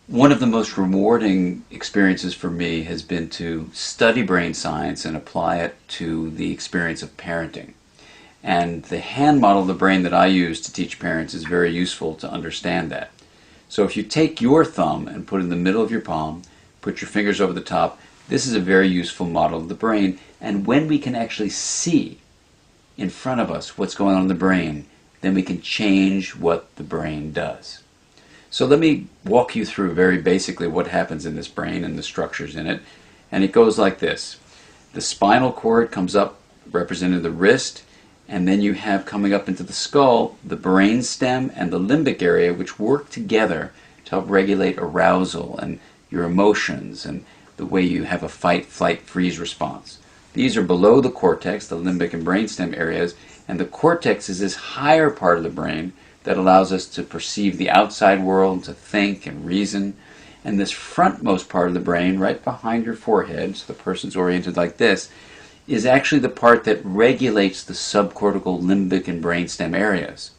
One of the most rewarding experiences for me has been to study brain science and apply it to the experience of parenting. And the hand model of the brain that I use to teach parents is very useful to understand that. So if you take your thumb and put it in the middle of your palm, put your fingers over the top, this is a very useful model of the brain. And when we can actually see in front of us what's going on in the brain, then we can change what the brain does. So let me walk you through very basically what happens in this brain and the structures in it. And it goes like this. The spinal cord comes up representing the wrist, and then you have coming up into the skull the brain stem and the limbic area, which work together to help regulate arousal and your emotions and the way you have a fight, flight, freeze response. These are below the cortex, the limbic and brainstem areas, and the cortex is this higher part of the brain that allows us to perceive the outside world, to think and reason. And this frontmost part of the brain, right behind your forehead, so the person's oriented like this, is actually the part that regulates the subcortical, limbic, and brainstem areas.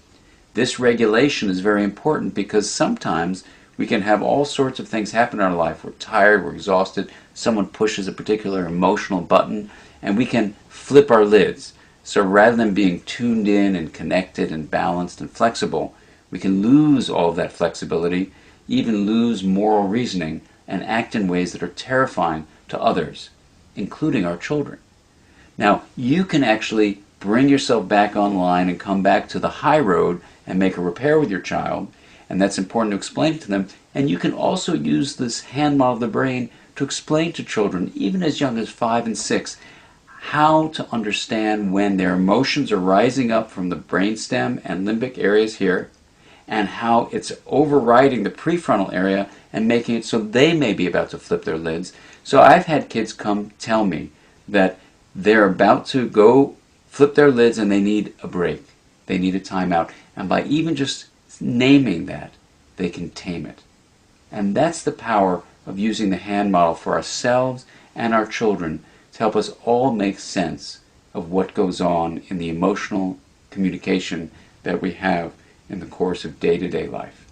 This regulation is very important because sometimes we can have all sorts of things happen in our life. We're tired, we're exhausted, someone pushes a particular emotional button, and we can flip our lids. So rather than being tuned in and connected and balanced and flexible, we can lose all of that flexibility, even lose moral reasoning, and act in ways that are terrifying to others, including our children. Now, you can actually bring yourself back online and come back to the high road and make a repair with your child, and that's important to explain it to them. And you can also use this hand model of the brain to explain to children, even as young as 5 and 6, how to understand when their emotions are rising up from the brainstem and limbic areas here, and how it's overriding the prefrontal area and making it so they may be about to flip their lids. So I've had kids come tell me that they're about to go flip their lids and they need a break. They need a timeout. And by even just naming that, they can tame it. And that's the power of using the hand model for ourselves and our children to help us all make sense of what goes on in the emotional communication that we have in the course of day-to-day life.